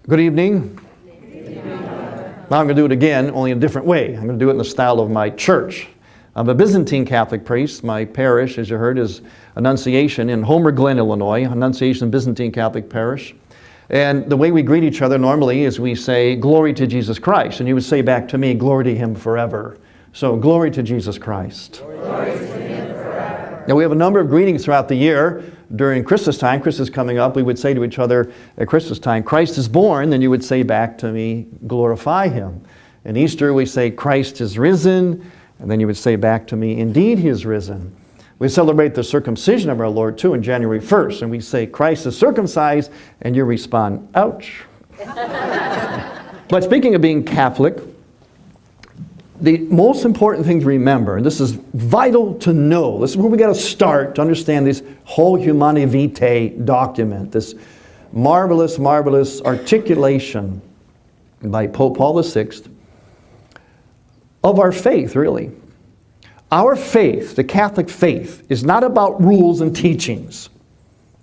Good evening. Now I'm going to do it again, only in a different way. I'm going to do it in the style of my church. I'm a Byzantine Catholic priest. My parish, as you heard, is Annunciation in Homer Glen, Illinois. Annunciation Byzantine Catholic parish. And the way we greet each other normally is we say, "Glory to Jesus Christ." And you would say back to me, "Glory to Him forever." So, glory to Jesus Christ. Glory to Him forever. Now we have a number of greetings throughout the year. During Christmas time, Christmas coming up, we would say to each other at Christmas time, "Christ is born," then you would say back to me, "Glorify Him." In Easter we say, "Christ is risen," and then you would say back to me, "Indeed He is risen." We celebrate the circumcision of our Lord too on January 1st, and we say, "Christ is circumcised," and you respond, "Ouch." But speaking of being Catholic, the most important thing to remember, and this is vital to know, this is where we got to start to understand this whole Humanae Vitae document, this marvelous, marvelous articulation by Pope Paul VI of our faith, really. Our faith, the Catholic faith, is not about rules and teachings.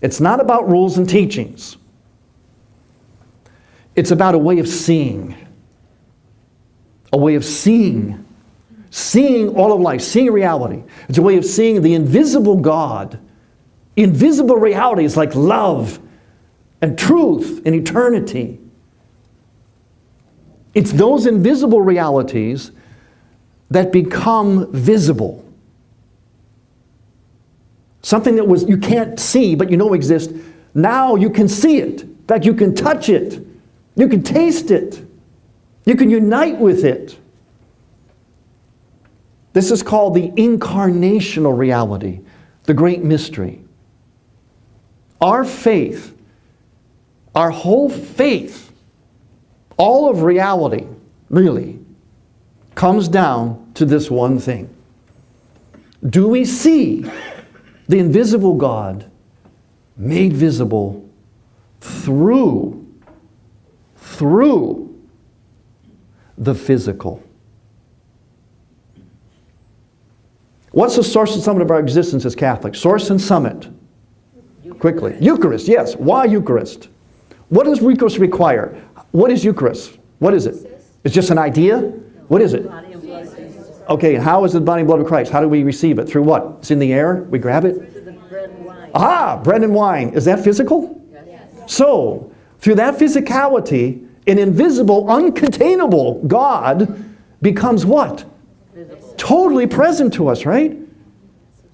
It's not about rules and teachings. It's about a way of seeing. A way of seeing all of life, seeing reality. It's a way of seeing the invisible God. Invisible realities like love and truth and eternity. It's those invisible realities that become visible. Something that was you can't see but you know exists. Now you can see it. In fact, you can touch it. You can taste it. You can unite with it. This is called the incarnational reality, the great mystery. Our faith, our whole faith, all of reality, really, comes down to this one thing. Do we see the invisible God made visible through the physical? What's the source and summit of our existence as Catholics? Source and summit. Eucharist. Quickly. Eucharist, yes. Why Eucharist? What does Eucharist require? What is Eucharist? What is it? It's just an idea? What is it? Body and blood of Jesus. Okay, how is it the body and blood of Christ? How do we receive it? Through what? It's in the air? We grab it? Through the bread and wine. Ah, bread and wine. Is that physical? Yes. So, through that physicality, an invisible, uncontainable God becomes what? Visible. Totally present to us, right?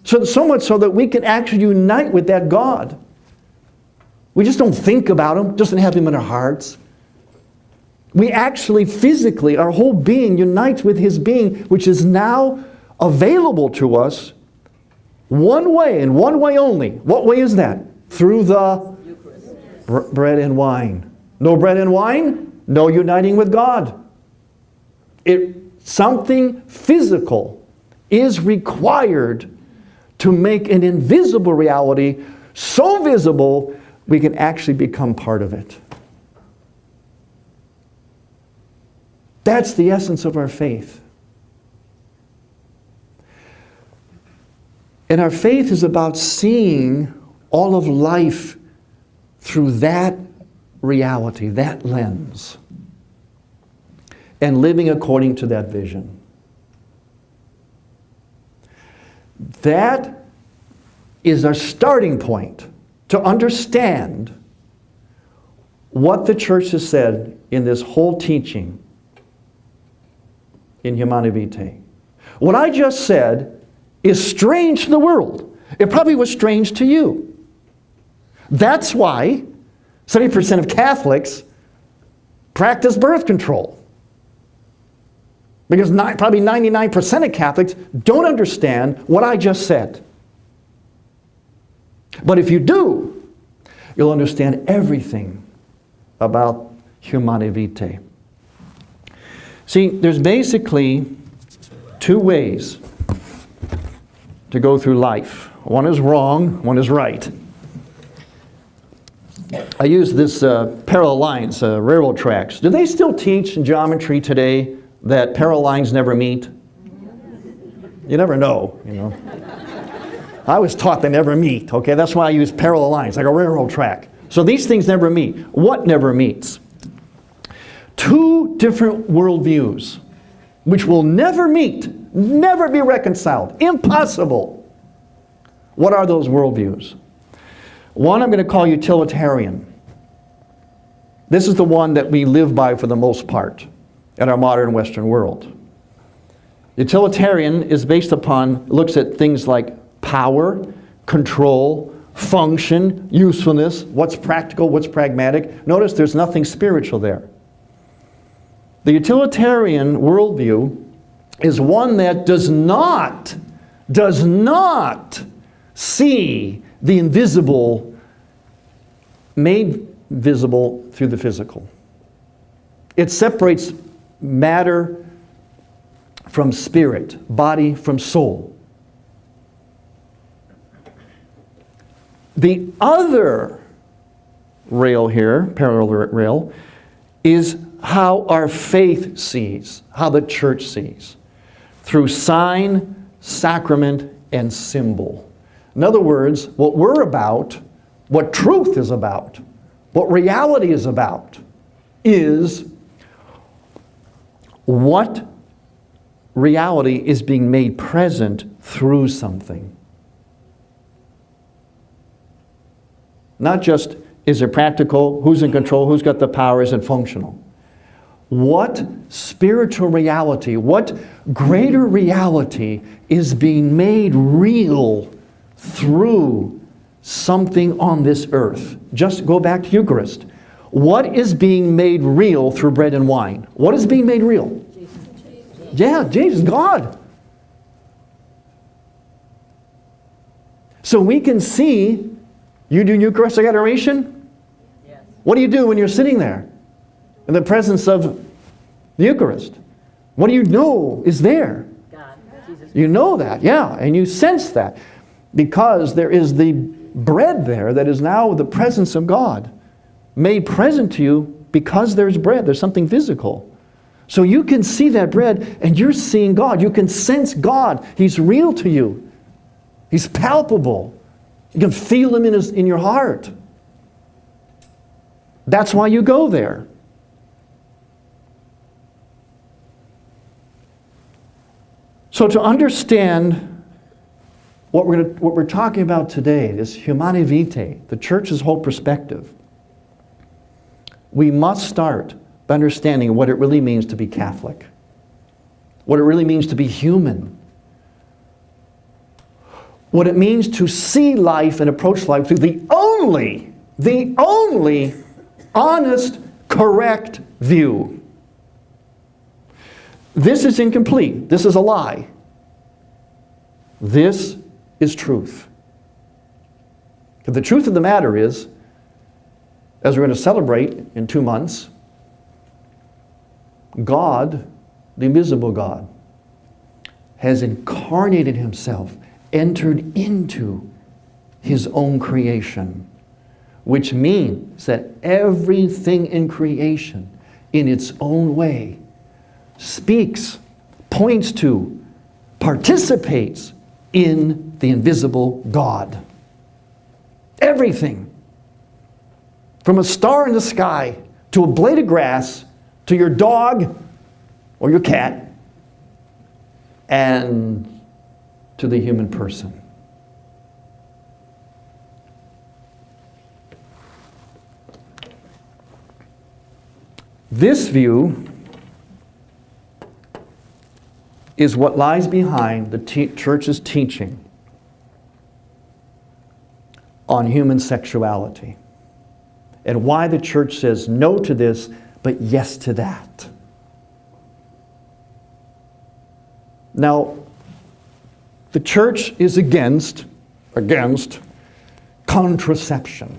So much so that we can actually unite with that God. We just don't think about Him, doesn't have Him in our hearts. We actually physically, our whole being unites with His being, which is now available to us one way and one way only. What way is that? Through the bread and wine. No bread and wine, no uniting with God. Something physical is required to make an invisible reality so visible we can actually become part of it. That's the essence of our faith. And our faith is about seeing all of life through that reality, that lens, and living according to that vision. That is our starting point to understand what the church has said in this whole teaching in Humanae Vitae. What I just said is strange to the world. It probably was strange to you. That's why 70% of Catholics practice birth control. Because probably 99% of Catholics don't understand what I just said. But if you do, you'll understand everything about Humanae Vitae. See, there's basically two ways to go through life. One is wrong, one is right. I use this parallel lines, railroad tracks. Do they still teach in geometry today that parallel lines never meet? You never know, you know. I was taught they never meet, okay? That's why I use parallel lines, like a railroad track. So these things never meet. What never meets? two different worldviews which will never meet, never be reconciled. Impossible. What are those worldviews? One I'm going to call utilitarian. This is the one that we live by for the most part in our modern Western world. Utilitarian is based upon, looks at things like power, control, function, usefulness, what's practical, what's pragmatic. Notice there's nothing spiritual there. The utilitarian worldview is one that does not see the invisible made visible through the physical. It separates matter from spirit, body from soul. The other rail here, parallel rail, is how our faith sees, how the church sees, through sign, sacrament, and symbol. In other words, what we're about, what truth is about, what reality is about, is what reality is being made present through something. Not just, is it practical, who's in control, who's got the power, is it functional? What spiritual reality, what greater reality is being made real through something on this earth? Just go back to Eucharist. What is being made real through bread and wine? What is being made real? Yeah, Jesus, God. So we can see, you do Eucharistic adoration? Yes. What do you do when you're sitting there in the presence of the Eucharist? What do you know is there? God. Jesus. You know that, yeah, and you sense that because there is the bread there that is now the presence of God made present to you because there's bread, there's something physical. So you can see that bread and you're seeing God. You can sense God. He's real to you. He's palpable. You can feel Him in your heart. That's why you go there. So to understand what we're talking about today, this Humanae Vitae, the church's whole perspective, we must start by understanding what it really means to be Catholic, what it really means to be human, what it means to see life and approach life through the only honest, correct view. This is incomplete. This is a lie. This is truth. Because the truth of the matter is, as we're going to celebrate in 2 months, God, the invisible God, has incarnated Himself, entered into His own creation, which means that everything in creation, in its own way, speaks, points to, participates in the invisible God. Everything. From a star in the sky, to a blade of grass, to your dog or your cat, and to the human person. This view is what lies behind the church's teaching on human sexuality, and why the church says no to this, but yes to that. Now, the church is against contraception.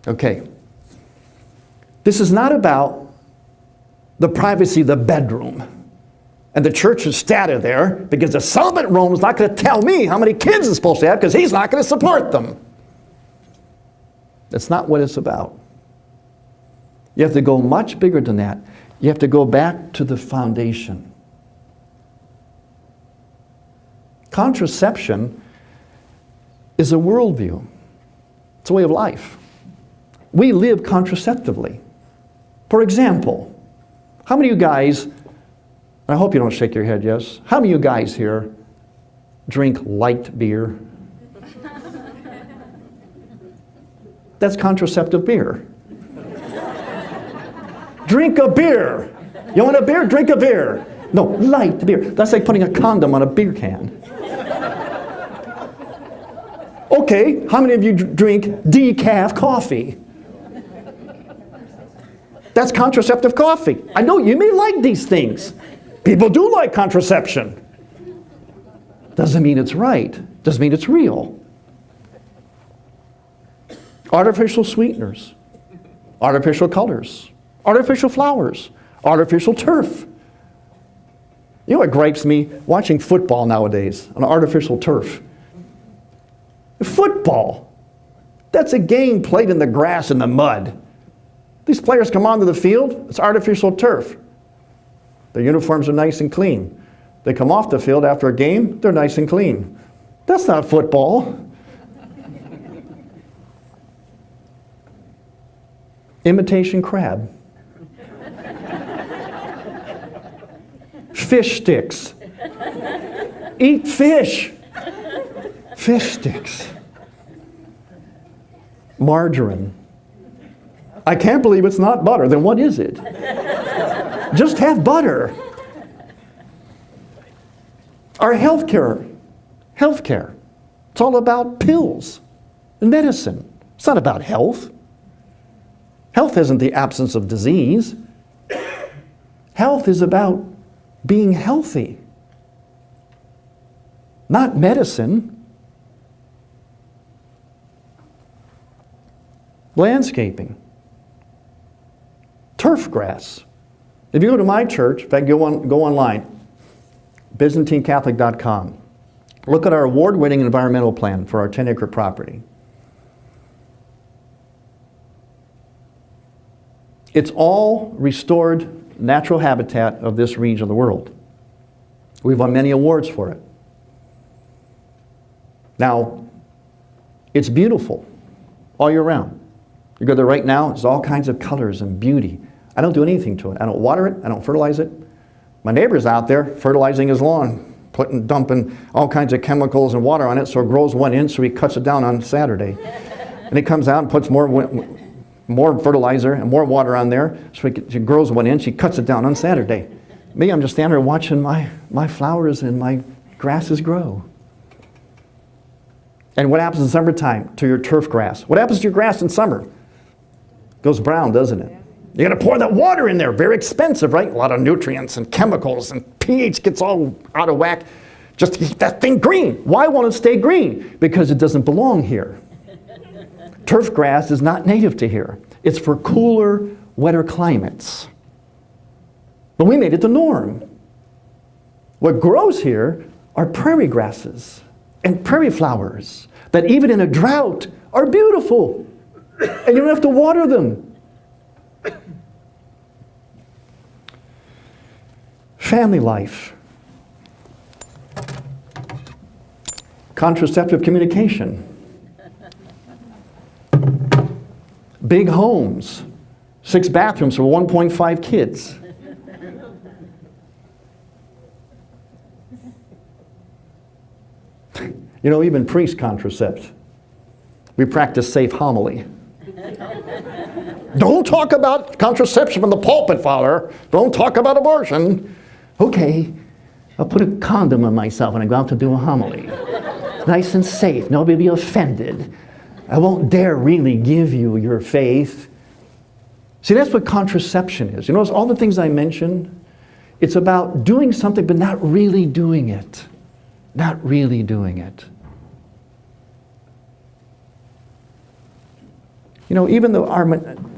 Okay. This is not about the privacy of the bedroom. And the church is static there because the celibate Rome is not going to tell me how many kids it's supposed to have because he's not going to support them. That's not what it's about. You have to go much bigger than that. You have to go back to the foundation. Contraception is a worldview. It's a way of life. we live contraceptively. For example, how many of you guys, I hope you don't shake your head, yes, how many of you guys here drink light beer? That's contraceptive beer. Drink a beer. You want a beer? Drink a beer. No, light beer. That's like putting a condom on a beer can. Okay, how many of you drink decaf coffee? That's contraceptive coffee. I know you may like these things. People do like contraception. Doesn't mean it's right. Doesn't mean it's real. Artificial sweeteners, artificial colors, artificial flowers, artificial turf. You know what gripes me? Watching football nowadays on artificial turf. Football. That's a game played in the grass and the mud. These players come onto the field, it's artificial turf. Their uniforms are nice and clean. They come off the field after a game, they're nice and clean. That's not football. Imitation crab. Fish sticks. Eat fish. Fish sticks. Margarine. I can't believe it's not butter. Then what is it? Just have butter. Our healthcare. It's all about pills and medicine. It's not about health. Health isn't the absence of disease. Health is about being healthy, not medicine. Landscaping. Turf grass. If you go to my church, in fact, go online, ByzantineCatholic.com. Look at our award-winning environmental plan for our 10-acre property. It's all restored natural habitat of this region of the world. We've won many awards for it. Now, it's beautiful all year round. You go there right now, it's all kinds of colors and beauty. I don't do anything to it. I don't water it, I don't fertilize it. My neighbor's out there fertilizing his lawn, dumping all kinds of chemicals and water on it so it grows 1 inch, so he cuts it down on Saturday. And he comes out and puts more fertilizer and more water on there, so it grows 1 inch, he cuts it down on Saturday. Me, I'm just standing there watching my flowers and my grasses grow. And what happens in summertime to your turf grass? What happens to your grass in summer? It goes brown, doesn't it? You gotta pour that water in there, very expensive, right? A lot of nutrients and chemicals, and pH gets all out of whack just to keep that thing green. Why won't it stay green? Because it doesn't belong here. Turf grass is not native to here. It's for cooler, wetter climates. But we made it the norm. What grows here are prairie grasses and prairie flowers that even in a drought are beautiful. And you don't have to water them. Family life. Contraceptive communication. Big homes. 6 bathrooms for 1.5 kids. You know, even priests contracept. We practice safe homily. Don't talk about contraception from the pulpit, Father. Don't talk about abortion. Okay, I'll put a condom on myself when I go out to do a homily. Nice and safe. Nobody will be offended. I won't dare really give you your faith. See, that's what contraception is. You notice all the things I mentioned? It's about doing something but not really doing it. Not really doing it. You know, even though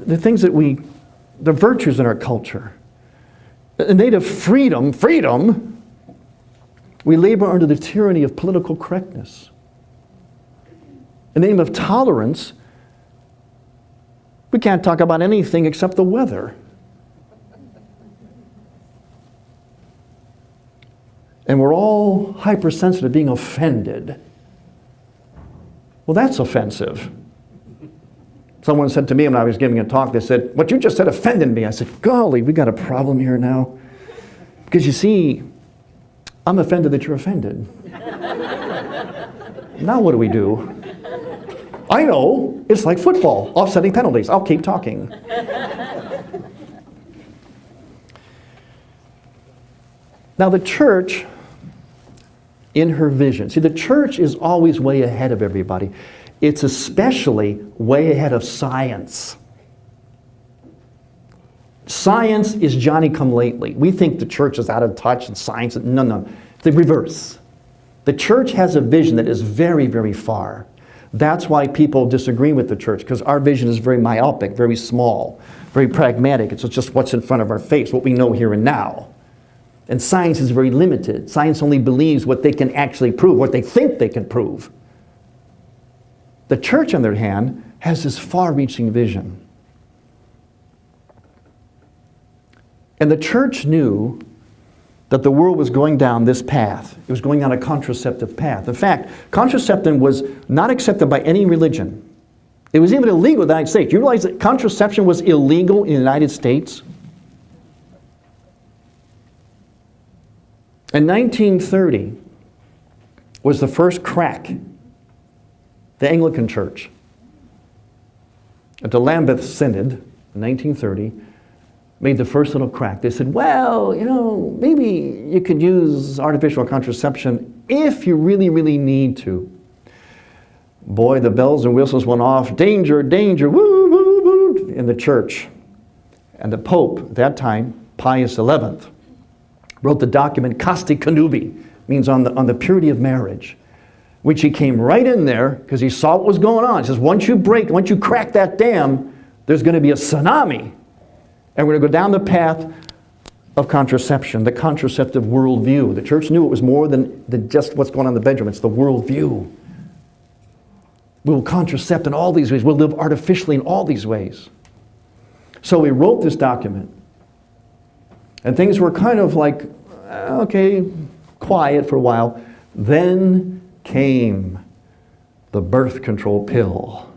the things that the virtues in our culture, in the name of freedom, we labor under the tyranny of political correctness. In the name of tolerance, we can't talk about anything except the weather. And we're all hypersensitive, being offended. Well, that's offensive. Someone said to me when I was giving a talk, they said, "What you just said offended me." I said, "Golly, we got a problem here now." Because you see, I'm offended that you're offended. Now what do we do? I know, it's like football, offsetting penalties. I'll keep talking. Now the church, in her vision, see, the church is always way ahead of everybody. It's especially way ahead of science. Science is Johnny-come-lately. We think the church is out of touch and science, no. The reverse. The church has a vision that is very, very far. That's why people disagree with the church, because our vision is very myopic, very small, very pragmatic. It's just what's in front of our face, what we know here and now. And science is very limited. Science only believes what they can actually prove, what they think they can prove. The church, on the other hand, has this far-reaching vision. And the church knew that the world was going down this path. It was going down a contraceptive path. In fact, contraception was not accepted by any religion. It was even illegal in the United States. You realize that contraception was illegal in the United States? In 1930 was the first crack. The Anglican Church, at the Lambeth Synod in 1930, made the first little crack. They said, well, maybe you could use artificial contraception if you really, really need to. Boy, the bells and whistles went off. Danger, danger, woo, woo, woo, in the church. And the Pope, at that time, Pius XI, wrote the document Casti Connubii, means on the purity of marriage, which he came right in there because he saw what was going on. He says, once you crack that dam, there's going to be a tsunami. And we're going to go down the path of contraception, the contraceptive worldview. The church knew it was more than just what's going on in the bedroom. It's the worldview. We'll contracept in all these ways. We'll live artificially in all these ways. So we wrote this document. And things were kind of like, okay, quiet for a while. Then came the birth control pill.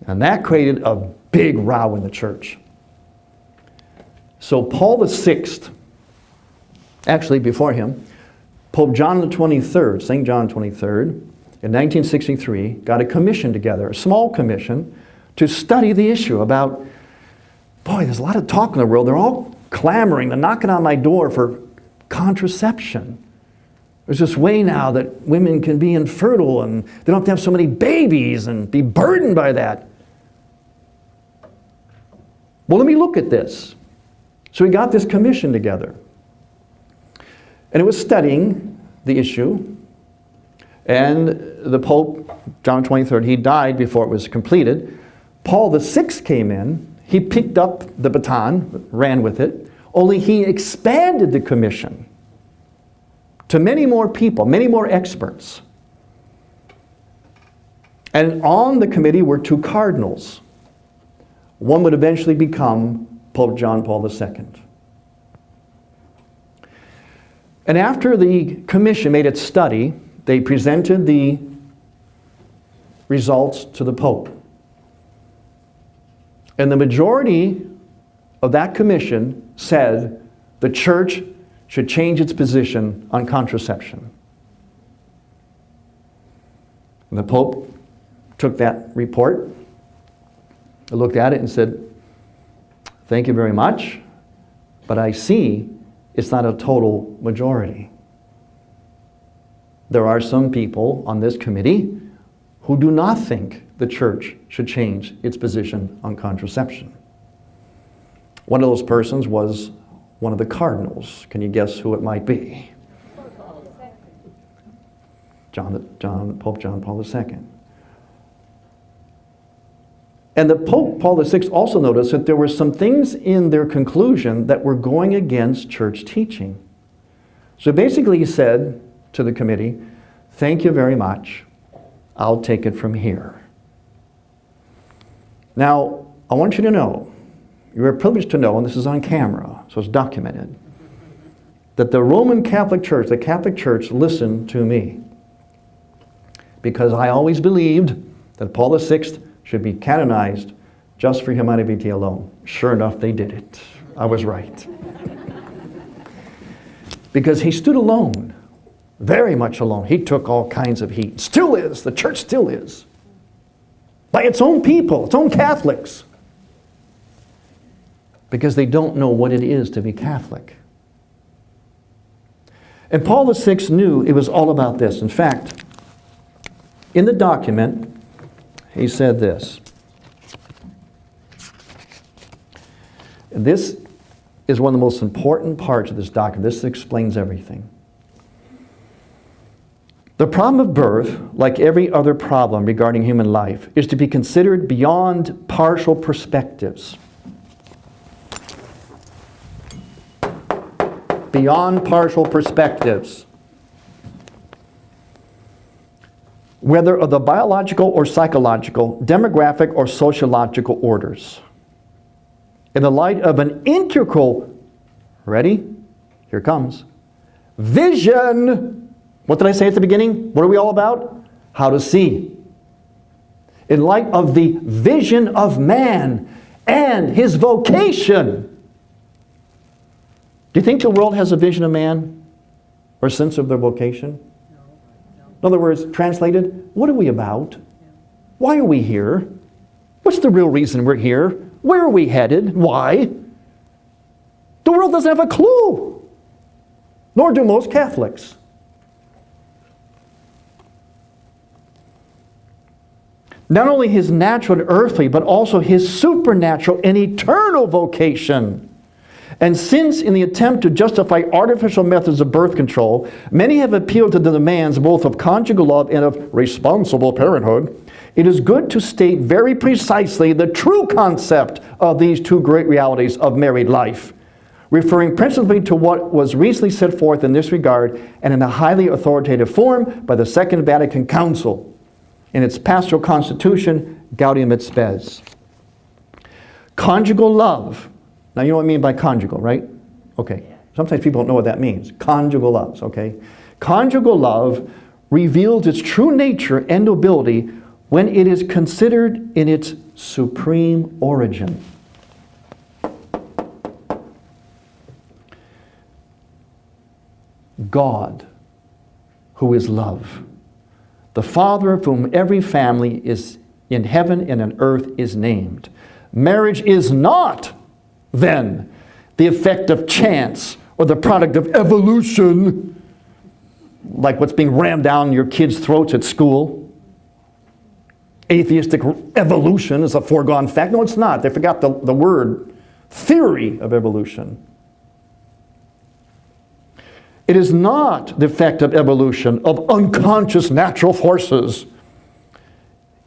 And that created a big row in the church. So Paul VI, actually before him, Pope John the 23rd, St. John 23rd, in 1963, got a commission together, a small commission, to study the issue about, boy, there's a lot of talk in the world. They're all clamoring, they're knocking on my door for contraception. There's this way now that women can be infertile and they don't have to have so many babies and be burdened by that. Well, let me look at this. So we got this commission together. And it was studying the issue. And the Pope, John 23rd, he died before it was completed. Paul VI came in. He picked up the baton, ran with it, only he expanded the commission to many more people, many more experts. And on the committee were two cardinals. One would eventually become Pope John Paul II. And after the commission made its study, they presented the results to the Pope. And the majority of that commission said the church should change its position on contraception. And the Pope took that report, looked at it and said, thank you very much, but I see it's not a total majority. There are some people on this committee who do not think the church should change its position on contraception. One of those persons was one of the cardinals. Can you guess who it might be? Pope John Paul II. And the Pope Paul VI also noticed that there were some things in their conclusion that were going against church teaching. So basically he said to the committee, thank you very much. I'll take it from here. Now, I want you to know, you're privileged to know, and this is on camera, so it's documented, that the Roman Catholic Church, the Catholic Church, listened to me. Because I always believed that Paul VI should be canonized just for Humanae Vitae alone. Sure enough, they did it. I was right. Because he stood alone, very much alone. He took all kinds of heat. Still is. The church still is. By its own people, its own Catholics. Because they don't know what it is to be Catholic. And Paul VI knew it was all about this. In fact, in the document, he said this. This is one of the most important parts of this document. This explains everything. The problem of birth, like every other problem regarding human life, is to be considered beyond partial perspectives. Beyond partial perspectives. Whether of the biological or psychological, demographic or sociological orders. In the light of an integral, ready? Here comes. Vision. What did I say at the beginning? What are we all about? How to see. In light of the vision of man and his vocation. Do you think the world has a vision of man or a sense of their vocation? In other words, translated, what are we about? Why are we here? What's the real reason we're here? Where are we headed? Why? The world doesn't have a clue. Nor do most Catholics. Not only his natural and earthly, but also his supernatural and eternal vocation. And since in the attempt to justify artificial methods of birth control, many have appealed to the demands both of conjugal love and of responsible parenthood, it is good to state very precisely the true concept of these two great realities of married life, referring principally to what was recently set forth in this regard and in a highly authoritative form by the Second Vatican Council in its pastoral constitution, Gaudium et Spes. Conjugal love. Now you know what I mean by conjugal, right? Okay. Sometimes people don't know what that means. Conjugal loves, okay? Conjugal love reveals its true nature and nobility when it is considered in its supreme origin. God, who is love, the Father of whom every family is in heaven and on earth is named. Marriage is not, then, the effect of chance or the product of evolution, like what's being rammed down your kids' throats at school. Atheistic evolution is a foregone fact. No, it's not. They forgot the word theory of evolution. It is not the effect of evolution, of unconscious natural forces.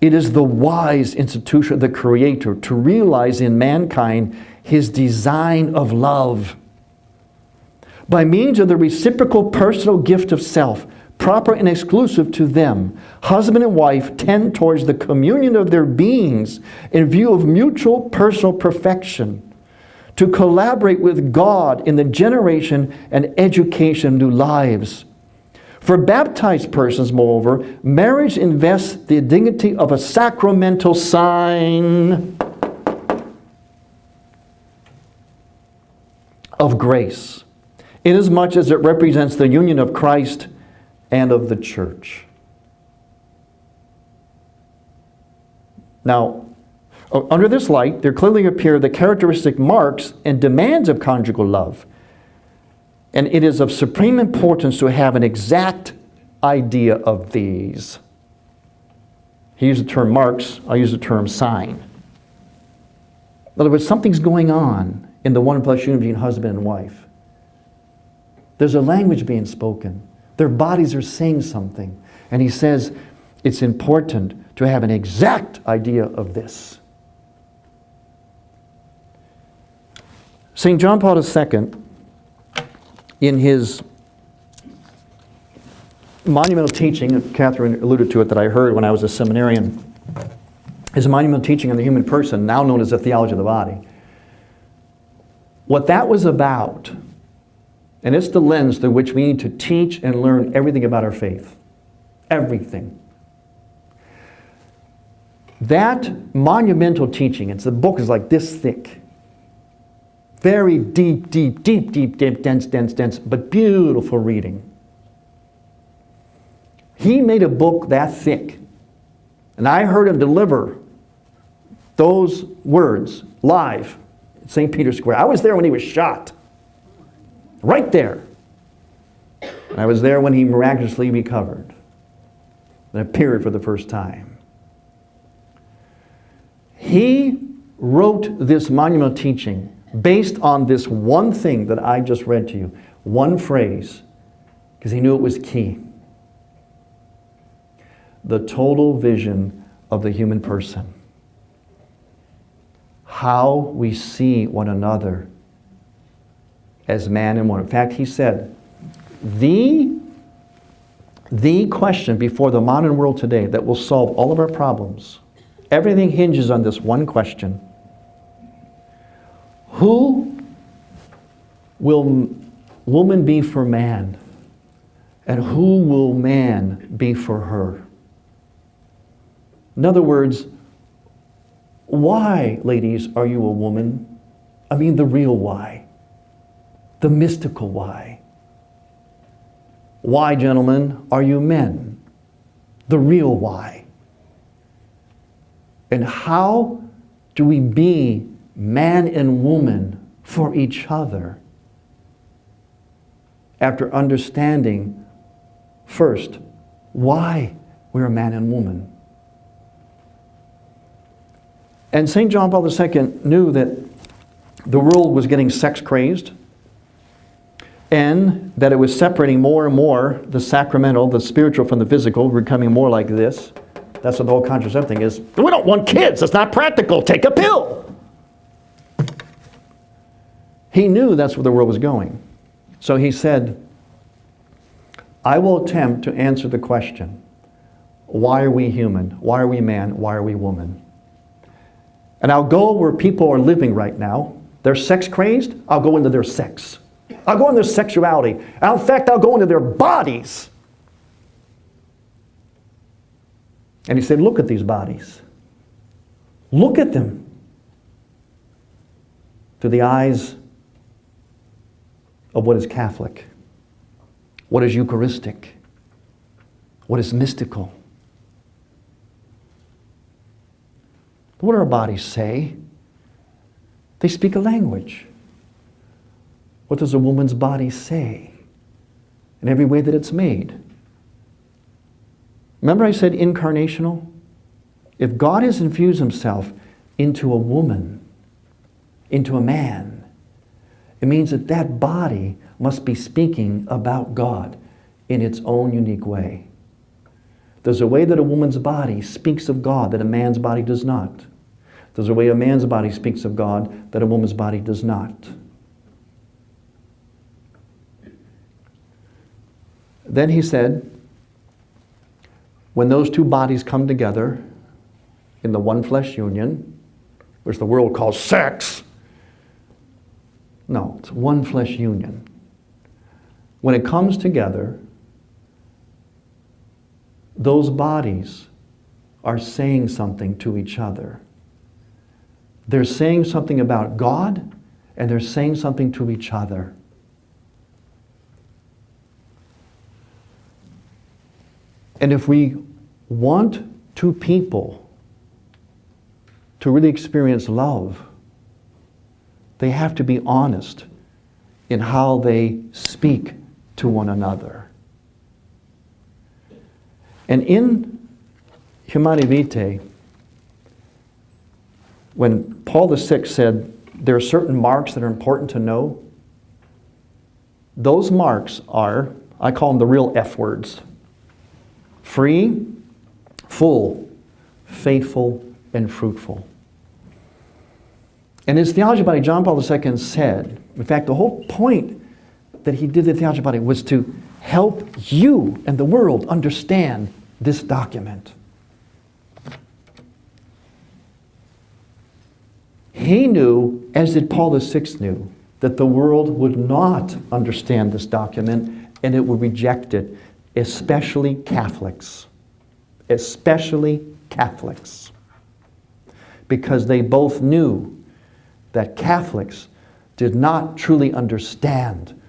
It is the wise institution of the Creator to realize in mankind his design of love. By means of the reciprocal personal gift of self, proper and exclusive to them, husband and wife tend towards the communion of their beings in view of mutual personal perfection, to collaborate with God in the generation and education of new lives. For baptized persons, moreover, marriage invests the dignity of a sacramental sign of grace, inasmuch as it represents the union of Christ and of the church. Now, under this light, there clearly appear the characteristic marks and demands of conjugal love. And it is of supreme importance to have an exact idea of these. He used the term marks, I use the term sign. In other words, something's going on in the one plus union between husband and wife. There's a language being spoken. Their bodies are saying something. And he says it's important to have an exact idea of this. St. John Paul II, in his monumental teaching, Catherine alluded to it, that I heard when I was a seminarian, his monumental teaching on the human person, now known as the theology of the body. What that was about, and it's the lens through which we need to teach and learn everything about our faith. Everything. That monumental teaching, the book is like this thick. Very deep, dense, but beautiful reading. He made a book that thick. And I heard him deliver those words live at St. Peter's Square. I was there when he was shot. Right there. And I was there when he miraculously recovered and appeared for the first time. He wrote this monumental teaching based on this one thing that I just read to you, one phrase, because he knew it was key. The total vision of the human person. How we see one another as man and woman. In fact, he said, the question before the modern world today that will solve all of our problems, everything hinges on this one question. Who will woman be for man? And who will man be for her? In other words, why, ladies, are you a woman? I mean the real why. The mystical why. Why, gentlemen, are you men? The real why. And how do we be man and woman for each other after understanding first why we're man and woman? And St. John Paul II knew that the world was getting sex crazed and that it was separating more and more the sacramental, the spiritual from the physical, becoming more like this. That's what the whole contraceptive thing is. We don't want kids. It's not practical. Take a pill. He knew that's where the world was going. So he said, I will attempt to answer the question, why are we human? Why are we man? Why are we woman? And I'll go where people are living right now. They're sex crazed. I'll go into their sex. I'll go into their sexuality. In fact, I'll go into their bodies. And he said, look at these bodies. Look at them. Through the eyes of what is Catholic, what is Eucharistic, what is mystical. What do our bodies say? They speak a language. What does a woman's body say? In every way that it's made. Remember I said incarnational? If God has infused himself into a woman, into a man, it means that that body must be speaking about God in its own unique way. There's a way that a woman's body speaks of God that a man's body does not. There's a way a man's body speaks of God that a woman's body does not. Then he said, when those two bodies come together in the one flesh union, which the world calls sex, no, it's one flesh union. When it comes together, those bodies are saying something to each other. They're saying something about God, and they're saying something to each other. And if we want two people to really experience love, they have to be honest in how they speak to one another. And in Humanae Vitae, when Paul VI said there are certain marks that are important to know, those marks are, I call them the real F words. Free, full, faithful, and fruitful. And his theology body, John Paul II said, in fact, the whole point that he did the theology body was to help you and the world understand this document. He knew, as did Paul VI knew, that the world would not understand this document and it would reject it, especially Catholics. Especially Catholics. because they both knew that Catholics did not truly understand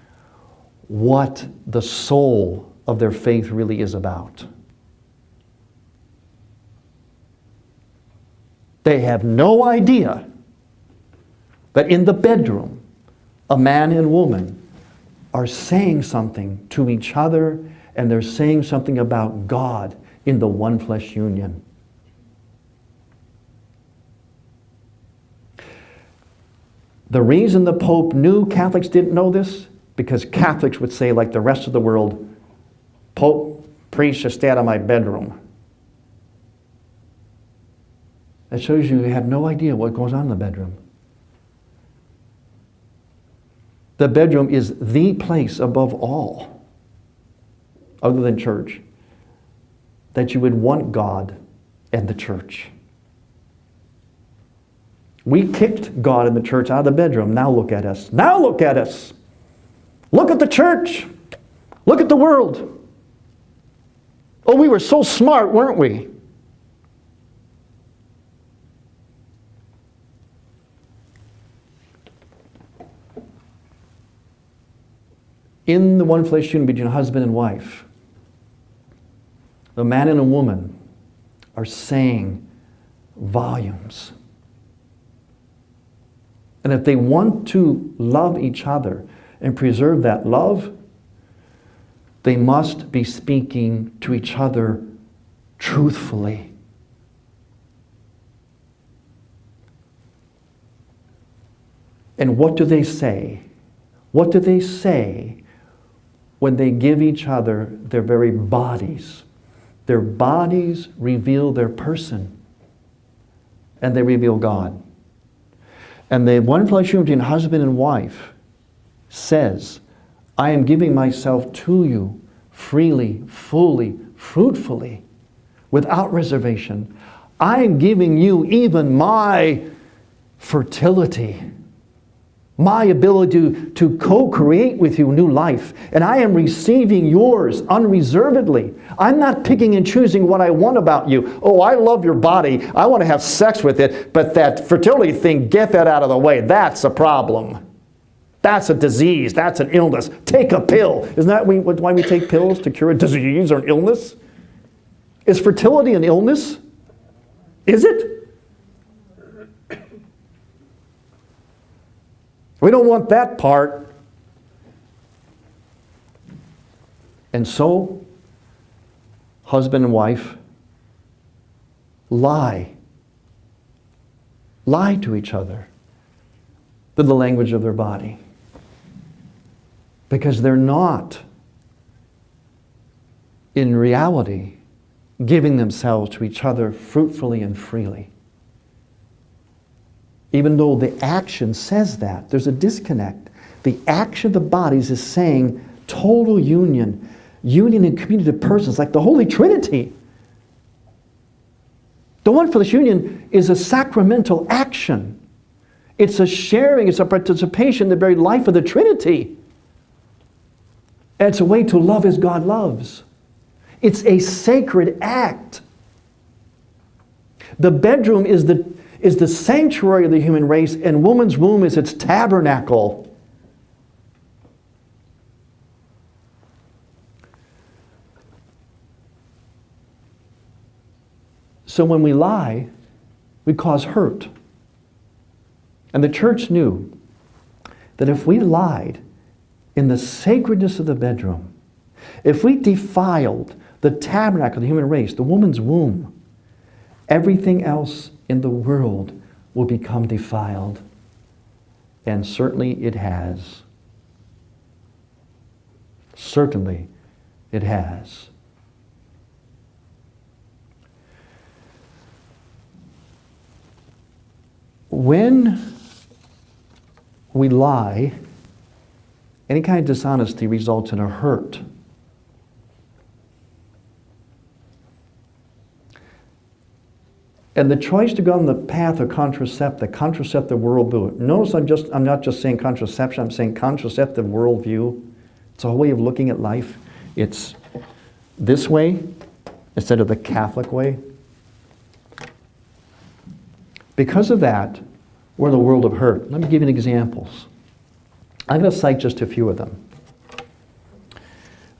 what the soul of their faith really is about. They have no idea that in the bedroom, a man and woman are saying something to each other, and they're saying something about God in the one flesh union. The reason the Pope knew Catholics didn't know this, because Catholics would say, like the rest of the world, Pope, priest should stay out of my bedroom. That shows you they had no idea what goes on in the bedroom. The bedroom is the place above all, other than church, that you would want God and the church. We kicked God and the church out of the bedroom. Now look at us. Now look at us. Look at the church. Look at the world. Oh, we were so smart, weren't we? In the one flesh union between husband and wife, the man and a woman are saying volumes. And if they want to love each other and preserve that love, they must be speaking to each other truthfully. And what do they say? What do they say when they give each other their very bodies? Their bodies reveal their person, and they reveal God. And the one flesh union between husband and wife says, I am giving myself to you freely, fully, fruitfully, without reservation. I am giving you even my fertility, my ability to co-create with you new life. And I am receiving yours unreservedly. I'm not picking and choosing what I want about you. Oh, I love your body. I want to have sex with it. But that fertility thing, get that out of the way. That's a problem. That's a disease. That's an illness. Take a pill. Isn't that why we take pills? To cure a disease or an illness? Is fertility an illness? Is it? We don't want that part. And so, husband and wife lie to each other through the language of their body. Because they're not, in reality, giving themselves to each other fruitfully and freely. Even though the action says that, there's a disconnect. The action of the bodies is saying total union, union and community of persons, like the Holy Trinity. The one flesh union is a sacramental action. It's a sharing, it's a participation in the very life of the Trinity. And it's a way to love as God loves. It's a sacred act. The bedroom is the sanctuary of the human race, and woman's womb is its tabernacle. So when we lie, we cause hurt. And the church knew that if we lied in the sacredness of the bedroom, if we defiled the tabernacle of the human race, the woman's womb, everything else in the world will become defiled. And certainly it has. Certainly it has. When we lie, any kind of dishonesty results in a hurt. And the choice to go on the path of contraceptive worldview. Notice I'm not just saying contraception, I'm saying contraceptive worldview. It's a whole way of looking at life. It's this way instead of the Catholic way. Because of that, we're in a world of hurt. Let me give you examples. I'm going to cite just a few of them.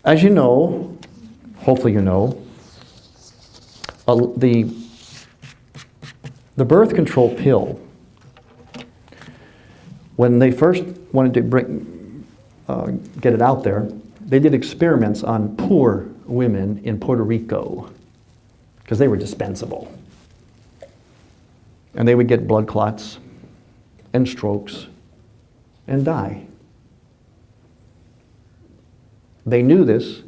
As you know, hopefully you know, the birth control pill, when they first wanted to get it out there, they did experiments on poor women in Puerto Rico because they were dispensable. And they would get blood clots and strokes and die. They knew this,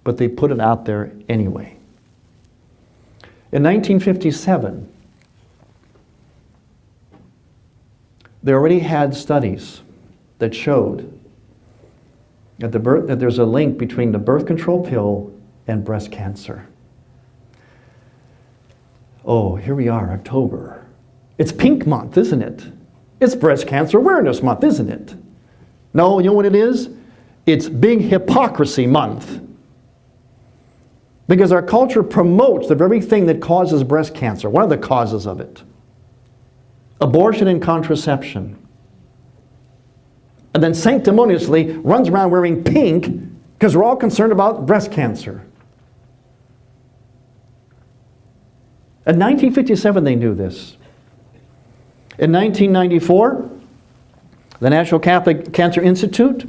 but they put it out there anyway. In 1957, they already had studies that showed that there's a link between the birth control pill and breast cancer. Oh, here we are, October. It's Pink Month, isn't it? It's Breast Cancer Awareness Month, isn't it? No, you know what it is? It's Big Hypocrisy Month. Because our culture promotes the very thing that causes breast cancer. What are the causes of it? Abortion and contraception. And then sanctimoniously runs around wearing pink because we're all concerned about breast cancer. In 1957, they knew this. In 1994, the National Catholic Cancer Institute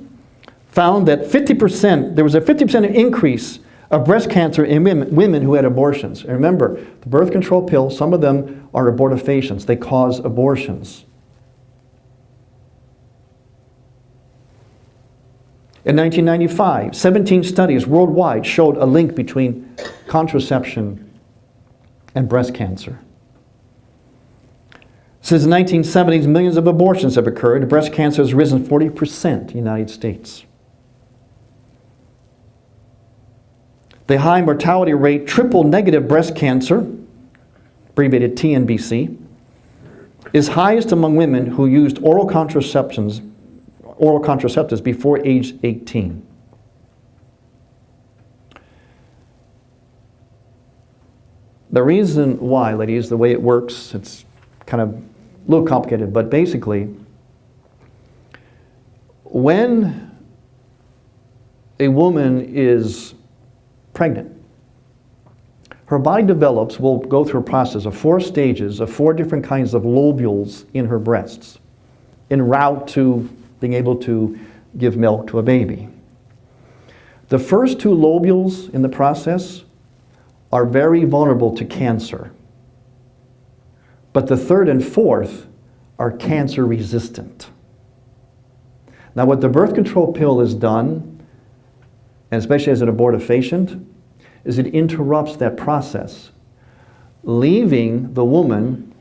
found that there was a 50% increase of breast cancer in women who had abortions. And remember, the birth control pill, some of them are abortifacients. They cause abortions. In 1995, 17 studies worldwide showed a link between contraception and breast cancer. Since the 1970s, millions of abortions have occurred. Breast cancer has risen 40% in the United States. The high mortality rate, triple-negative breast cancer, abbreviated TNBC, is highest among women who used oral contraceptives before age 18. The reason why, ladies, the way it works, it's kind of a little complicated, but basically, when a woman is pregnant, her body will go through a process of 4 stages of 4 different kinds of lobules in her breasts en route to being able to give milk to a baby. The first 2 lobules in the process are very vulnerable to cancer. But the 3rd and 4th are cancer resistant. Now what the birth control pill has done, and especially as an abortifacient, is it interrupts that process, leaving the woman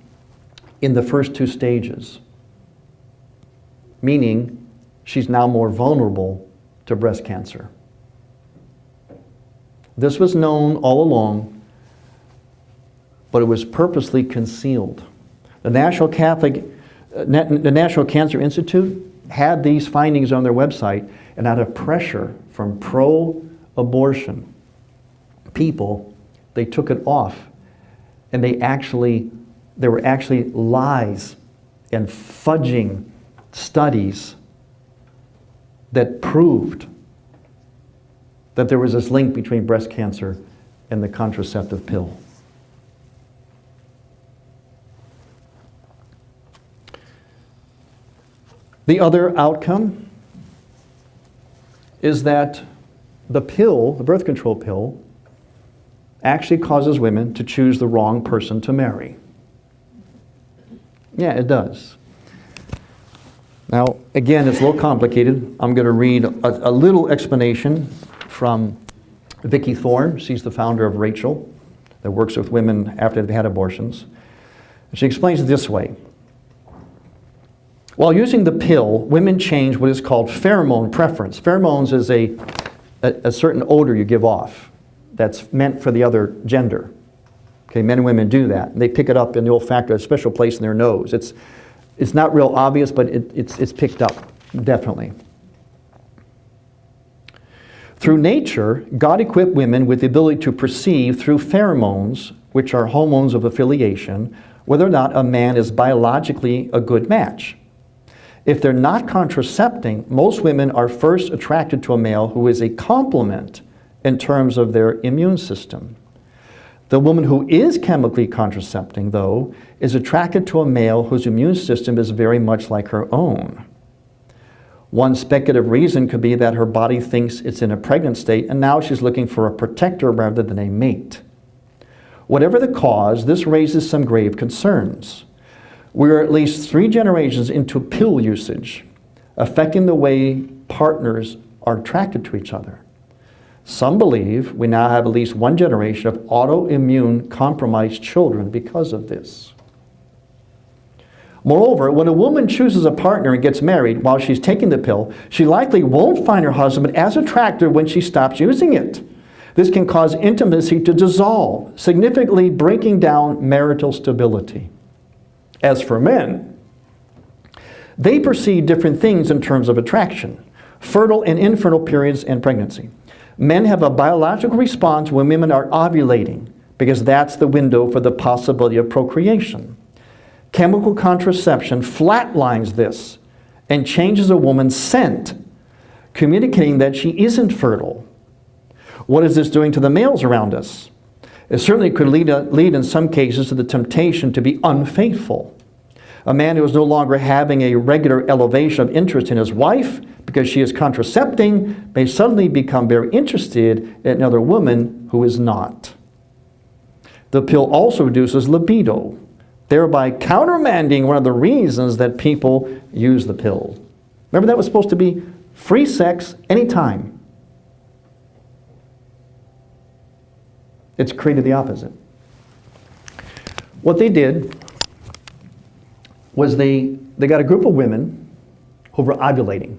in the first 2 stages, meaning she's now more vulnerable to breast cancer. This was known all along, but it was purposely concealed. The National Cancer Institute had these findings on their website, and out of pressure from pro-abortion people, they took it off. And there were actually lies and fudging studies that proved that there was this link between breast cancer and the contraceptive pill. The other outcome is that the pill, the birth control pill, actually causes women to choose the wrong person to marry. Yeah, it does. Now, again, it's a little complicated. I'm going to read a little explanation from Vicki Thorne. She's the founder of Rachel, that works with women after they've had abortions. And she explains it this way. While using the pill, women change what is called pheromone preference. Pheromones is a certain odor you give off that's meant for the other gender. Okay, men and women do that. They pick it up in the olfactory, a special place in their nose. It's not real obvious, but it's picked up, definitely. Through nature, God equipped women with the ability to perceive through pheromones, which are hormones of affiliation, whether or not a man is biologically a good match. If they're not contracepting, most women are first attracted to a male who is a complement in terms of their immune system. The woman who is chemically contracepting, though, is attracted to a male whose immune system is very much like her own. One speculative reason could be that her body thinks it's in a pregnant state and now she's looking for a protector rather than a mate. Whatever the cause, this raises some grave concerns. We are at least 3 generations into pill usage, affecting the way partners are attracted to each other. Some believe we now have at least 1 generation of autoimmune compromised children because of this. Moreover, when a woman chooses a partner and gets married while she's taking the pill, she likely won't find her husband as attractive when she stops using it. This can cause intimacy to dissolve, significantly breaking down marital stability. As for men, they perceive different things in terms of attraction, fertile and infertile periods and pregnancy. Men have a biological response when women are ovulating, because that's the window for the possibility of procreation. Chemical contraception flatlines this and changes a woman's scent, communicating that she isn't fertile. What is this doing to the males around us? It certainly could lead in some cases to the temptation to be unfaithful. A man who is no longer having a regular elevation of interest in his wife because she is contracepting may suddenly become very interested in another woman who is not. The pill also reduces libido, thereby countermanding one of the reasons that people use the pill. Remember, that was supposed to be free sex anytime. It's created the opposite. What they did was they got a group of women who were ovulating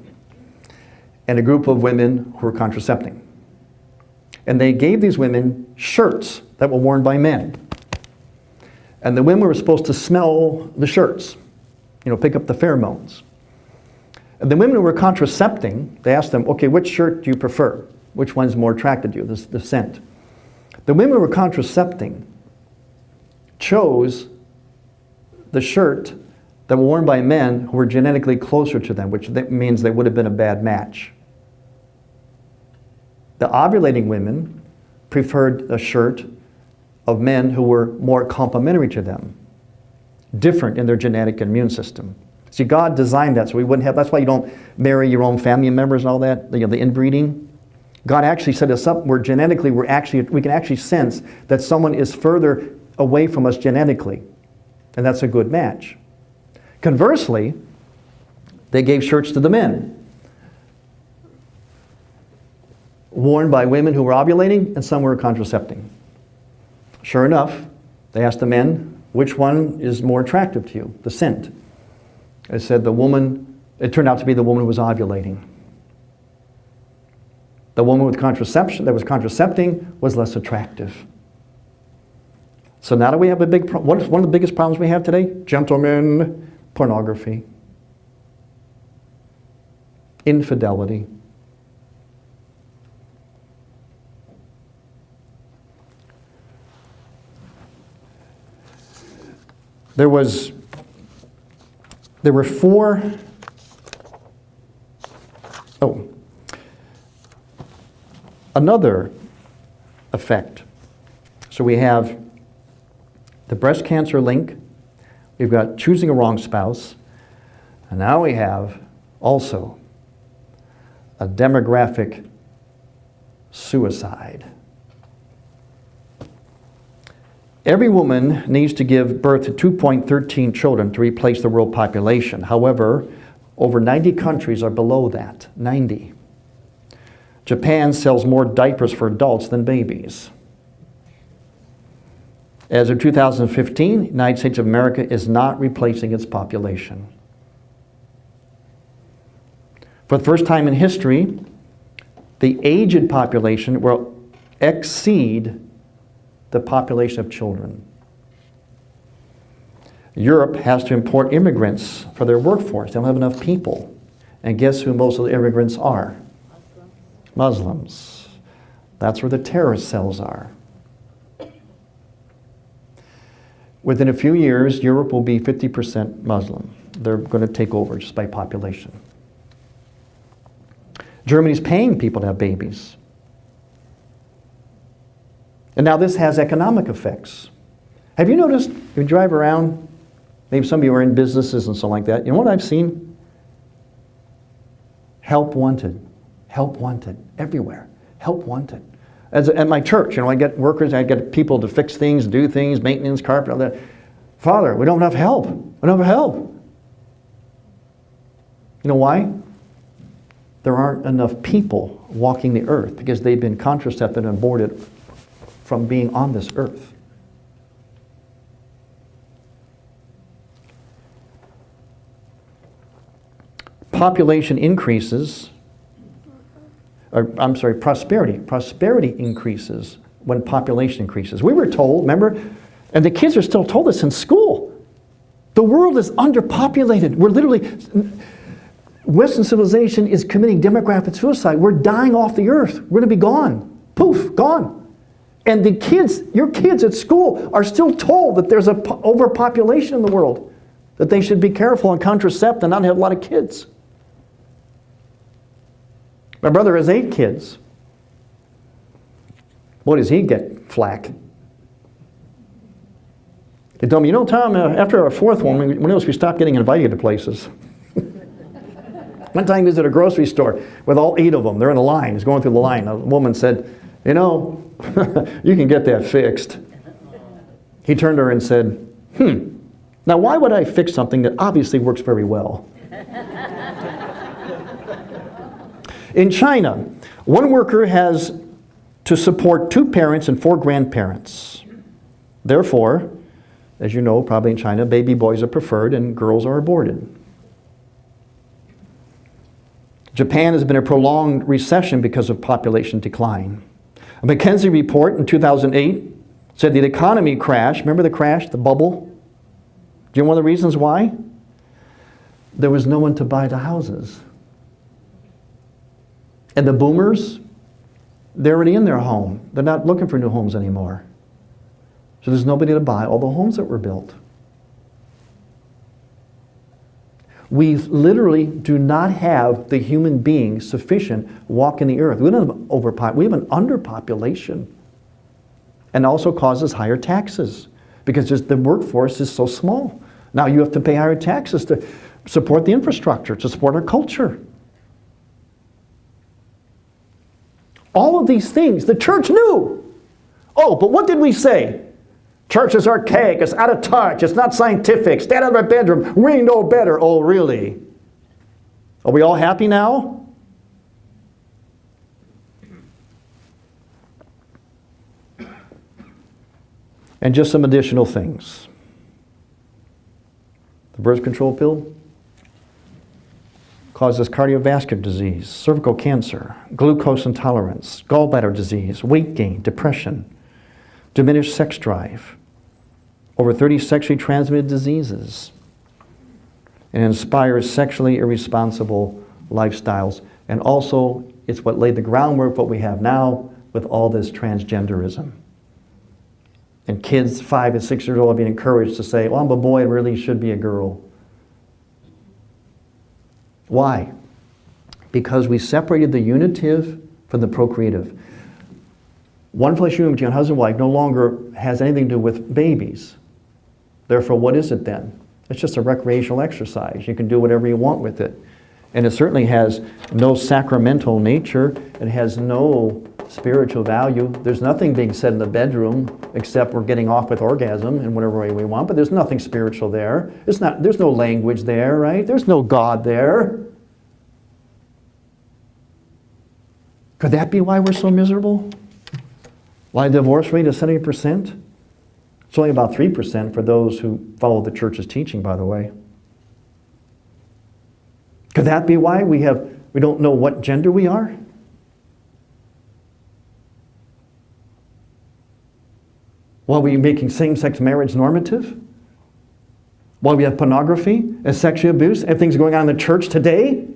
and a group of women who were contracepting. And they gave these women shirts that were worn by men. And the women were supposed to smell the shirts, pick up the pheromones. And the women who were contracepting, they asked them, okay, which shirt do you prefer? Which one's more attracted to you, the scent? The women who were contracepting chose the shirt that were worn by men who were genetically closer to them, which means they would have been a bad match. The ovulating women preferred a shirt of men who were more complementary to them, different in their genetic and immune system. See, God designed that so we wouldn't have, that's why you don't marry your own family members and all that, the inbreeding. God actually set us up where genetically we can actually sense that someone is further away from us genetically, and that's a good match. Conversely, they gave shirts to the men, worn by women who were ovulating and some were contracepting. Sure enough, they asked the men, which one is more attractive to you, the scent? They said it turned out to be the woman who was ovulating. The woman with contraception that was contracepting was less attractive. So now that we have a big problem, one of the biggest problems we have today? Gentlemen, pornography, infidelity. There were 4. Another effect. So we have the breast cancer link, we've got choosing a wrong spouse, and now we have also a demographic suicide. Every woman needs to give birth to 2.13 children to replace the world population. However, over 90 countries are below that, 90. Japan sells more diapers for adults than babies. As of 2015, the United States of America is not replacing its population. For the first time in history, the aged population will exceed the population of children. Europe has to import immigrants for their workforce. They don't have enough people. And guess who most of the immigrants are? Muslims. That's where the terrorist cells are. Within a few years, Europe will be 50% Muslim. They're going to take over just by population. Germany's paying people to have babies. And now this has economic effects. Have you noticed, if you drive around, maybe some of you are in businesses and so like that, you know what I've seen? Help wanted, everywhere, help wanted. At my church, I get workers, I get people to fix things, do things, maintenance, carpet, all that. Father, we don't have help. We don't have help. You know why? There aren't enough people walking the earth because they've been contracepted and aborted from being on this earth. Population increases, prosperity. Prosperity increases when population increases. We were told, remember, and the kids are still told this in school, the world is underpopulated. We're literally, Western civilization is committing demographic suicide. We're dying off the earth. We're going to be gone. Poof, gone. And the kids, your kids at school are still told that there's an overpopulation in the world, that they should be careful and contracept and not have a lot of kids. My brother has 8 kids. Boy, does he get flack. He told me, Tom, after our 4th one, we stopped getting invited to places. One time he was at a grocery store with all 8 of them. They're in a line. He's going through the line. A woman said, you can get that fixed. He turned to her and said, now why would I fix something that obviously works very well? In China, one worker has to support 2 parents and 4 grandparents. Therefore, as you know, probably in China, baby boys are preferred and girls are aborted. Japan has been in a prolonged recession because of population decline. A McKinsey report in 2008 said the economy crashed. Remember the crash, the bubble? Do you know one of the reasons why? There was no one to buy the houses. And the boomers, they're already in their home. They're not looking for new homes anymore. So there's nobody to buy all the homes that were built. We literally do not have the human beings sufficient walking the earth. We don't have we have an underpopulation. And also causes higher taxes because the workforce is so small. Now you have to pay higher taxes to support the infrastructure, to support our culture. All of these things, the church knew. Oh, but what did we say? Church is archaic, it's out of touch, it's not scientific, stay out of our bedroom, we know better. Oh, really? Are we all happy now? And just some additional things. The birth control pill causes cardiovascular disease, cervical cancer, glucose intolerance, gallbladder disease, weight gain, depression, diminished sex drive, over 30 sexually transmitted diseases, and inspires sexually irresponsible lifestyles. And also, it's what laid the groundwork for what we have now with all this transgenderism. And kids 5 and 6 years old are being encouraged to say, well, I'm a boy, I really should be a girl. Why? Because we separated the unitive from the procreative. One flesh union between husband and wife no longer has anything to do with babies. Therefore, what is it then? It's just a recreational exercise. You can do whatever you want with it. And it certainly has no sacramental nature. It has no spiritual value. There's nothing being said in the bedroom except we're getting off with orgasm in whatever way we want, but there's nothing spiritual there. There's no language there, right? There's no God there. Could that be why we're so miserable? Why the divorce rate is 70%? It's only about 3% for those who follow the church's teaching, by the way. Could that be why we don't know what gender we are? While we're making same-sex marriage normative? While we have pornography and sexual abuse and things going on in the church today?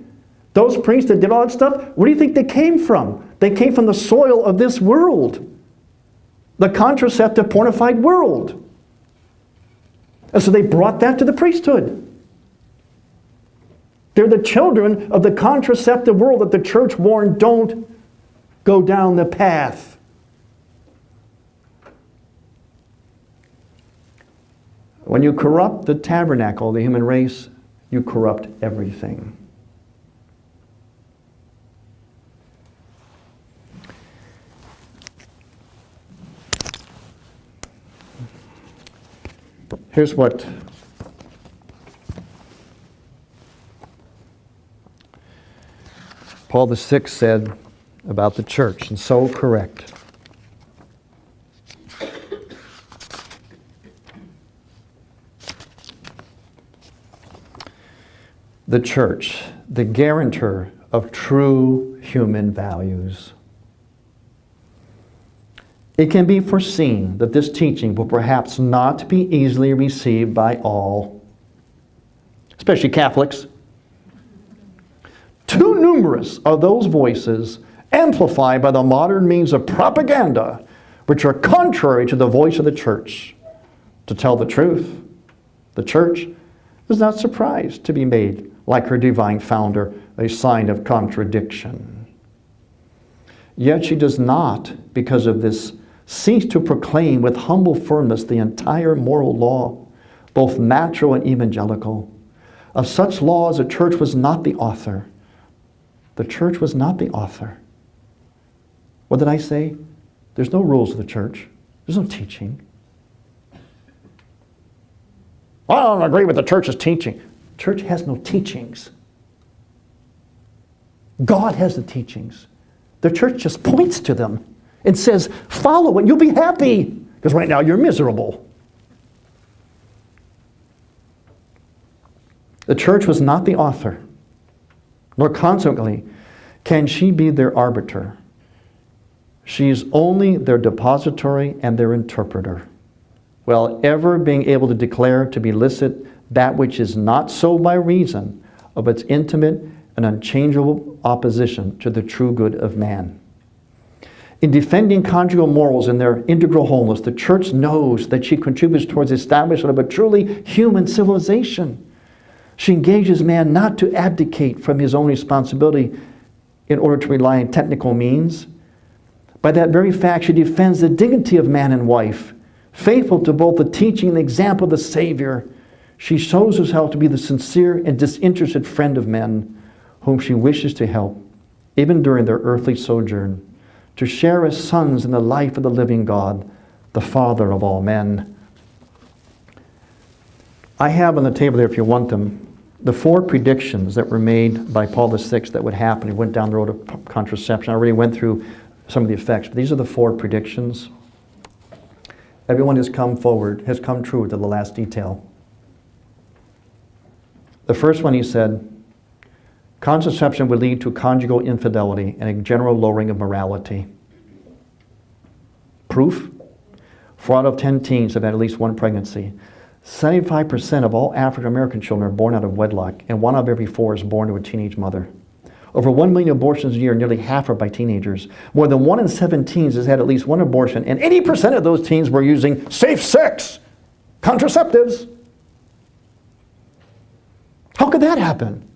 Those priests that did all that stuff, where do you think they came from? They came from the soil of this world. The contraceptive, pornified world. And so they brought that to the priesthood. They're the children of the contraceptive world that the church warned, don't go down the path. When you corrupt the tabernacle, the human race, you corrupt everything. Here's what Paul VI said about the church, and so correct. The church, the guarantor of true human values. It can be foreseen that this teaching will perhaps not be easily received by all, especially Catholics. Too numerous are those voices amplified by the modern means of propaganda which are contrary to the voice of the church. To tell the truth, the church is not surprised to be made, like her divine founder, a sign of contradiction. Yet she does not, because of this, cease to proclaim with humble firmness the entire moral law, both natural and evangelical. Of such laws, the church was not the author. The church was not the author. What did I say? There's no rules of the church. There's no teaching. Well, I don't agree with the church's teaching. Church has no teachings. God has the teachings. The church just points to them and says, follow and you'll be happy. Because right now you're miserable. The church was not the author, nor consequently can she be their arbiter. She is only their depository and their interpreter, while ever being able to declare to be licit that which is not so by reason of its intimate and unchangeable opposition to the true good of man. In defending conjugal morals in their integral wholeness, the church knows that she contributes towards the establishment of a truly human civilization. She engages man not to abdicate from his own responsibility in order to rely on technical means. By that very fact, she defends the dignity of man and wife. Faithful to both the teaching and the example of the Savior, she shows herself to be the sincere and disinterested friend of men whom she wishes to help, even during their earthly sojourn, to share as sons in the life of the living God, the Father of all men. I have on the table there, if you want them, the 4 predictions that were made by Paul VI that would happen. He went down the road of contraception. I already went through some of the effects, but these are the 4 predictions. Everyone has come forward, has come true to the last detail. The first one, he said, contraception would lead to conjugal infidelity and a general lowering of morality. Proof? 4 out of 10 teens have had at least one pregnancy. 75% of all African American children are born out of wedlock, and 1 out of every 4 is born to a teenage mother. Over 1 million abortions a year, nearly half are by teenagers. More than 1 in 7 teens has had at least one abortion, and 80% of those teens were using safe sex, contraceptives. How could that happen?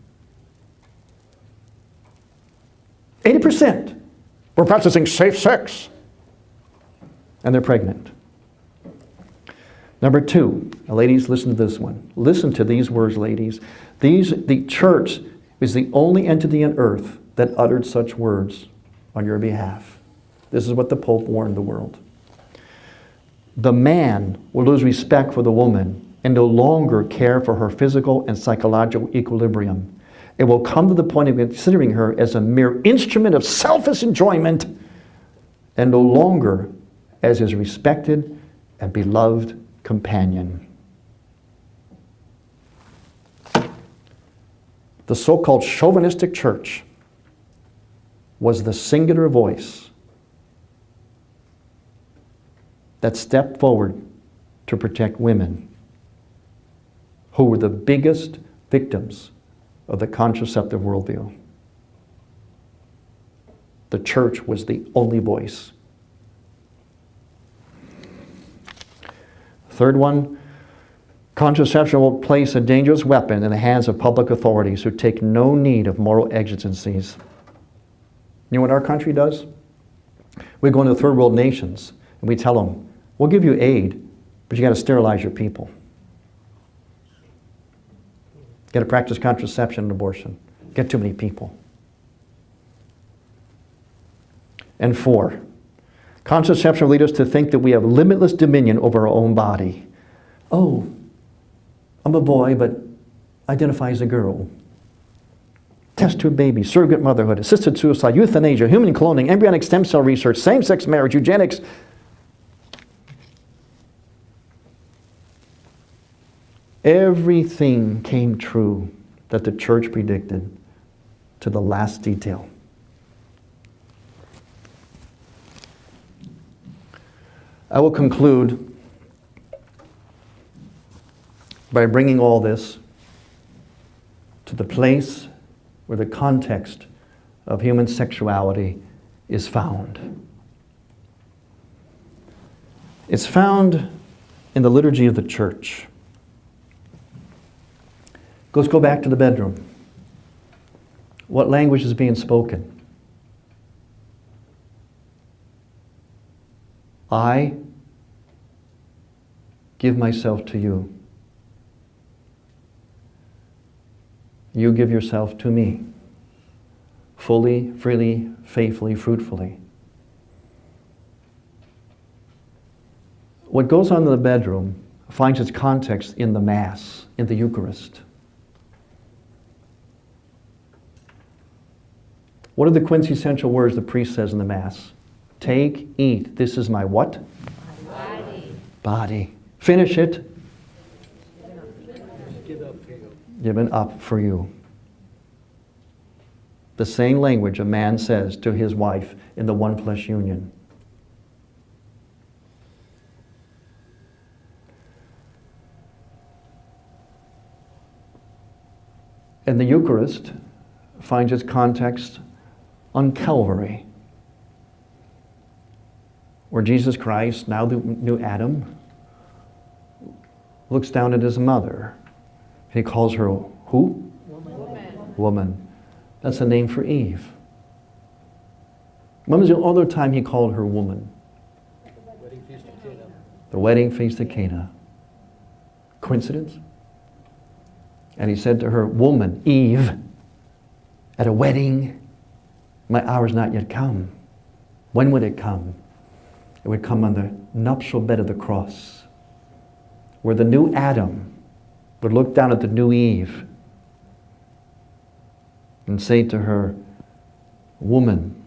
80% were practicing safe sex, and they're pregnant. Number 2, now ladies, listen to this one. Listen to these words, ladies. The church is the only entity on earth that uttered such words on your behalf. This is what the Pope warned the world. The man will lose respect for the woman and no longer care for her physical and psychological equilibrium. It will come to the point of considering her as a mere instrument of selfish enjoyment and no longer as his respected and beloved companion. The so-called chauvinistic church was the singular voice that stepped forward to protect women who were the biggest victims of the contraceptive worldview. The church was the only voice. Third one, Contraception will place a dangerous weapon in the hands of public authorities who take no need of moral exigencies. You know what our country does? We go into third world nations and we tell them, we'll give you aid, but you got to sterilize your people. Got to practice contraception and abortion. Get too many people. And 4, contraception will lead us to think that we have limitless dominion over our own body. Oh, I'm a boy, but identify as a girl. Test tube babies, surrogate motherhood, assisted suicide, euthanasia, human cloning, embryonic stem cell research, same-sex marriage, eugenics. Everything came true that the church predicted to the last detail. I will conclude by bringing all this to the place where the context of human sexuality is found. It's found in the liturgy of the church. Let's go back to the bedroom. What language is being spoken? I give myself to you. You give yourself to me. Fully, freely, faithfully, fruitfully. What goes on in the bedroom finds its context in the Mass, in the Eucharist. What are the quintessential words the priest says in the Mass? Take, eat. This is my what? Body. Body. Finish it. Given up for you. Given up for you. The same language a man says to his wife in the one flesh union. And the Eucharist finds its context on Calvary, where Jesus Christ, now the new Adam, looks down at his mother. He calls her who? Woman. That's a name for Eve. When was the other time he called her woman? Wedding feast of Cana. The wedding feast of Cana. Coincidence? And he said to her, woman, Eve, at a wedding, my hour's not yet come. When would it come? It would come on the nuptial bed of the cross, where the new Adam would look down at the new Eve and say to her, woman,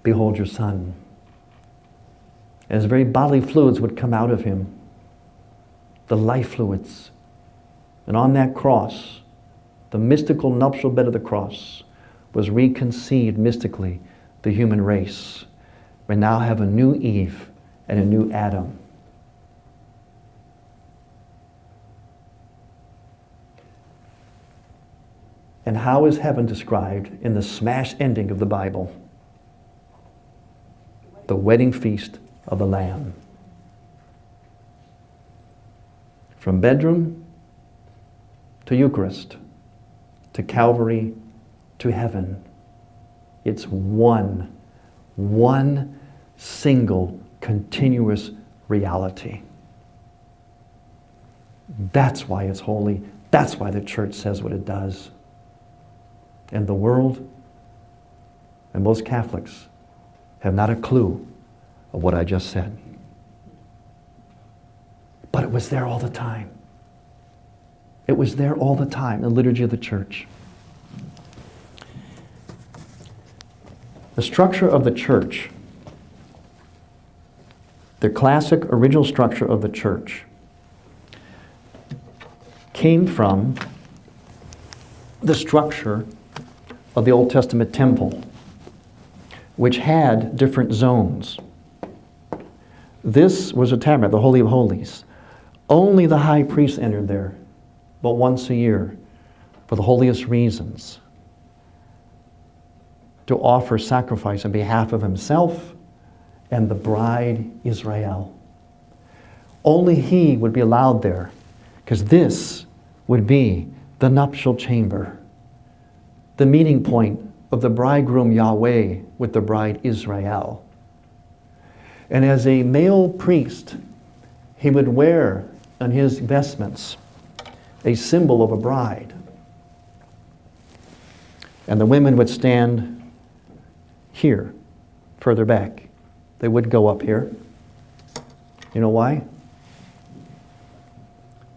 behold your son. And his very bodily fluids would come out of him, the life fluids. And on that cross, the mystical nuptial bed of the cross, was reconceived mystically the human race. We now have a new Eve and a new Adam. And how is heaven described in the smash ending of the Bible? The wedding feast of the Lamb. From bedroom to Eucharist, to Calvary, to heaven. It's one single continuous reality. That's why it's holy. That's why the church says what it does. And the world, and most Catholics, have not a clue of what I just said. But it was there all the time. It was there all the time in the liturgy of the church. The structure of the church, the classic original structure of the church, came from the structure of the Old Testament temple, which had different zones. This was a tabernacle, the Holy of Holies. Only the high priest entered there, but once a year, for the holiest reasons, to offer sacrifice on behalf of himself and the bride Israel. Only he would be allowed there. Because this would be the nuptial chamber, the meeting point of the bridegroom Yahweh with the bride Israel. And as a male priest, he would wear on his vestments a symbol of a bride. And the women would stand here, further back. They would go up here. You know why?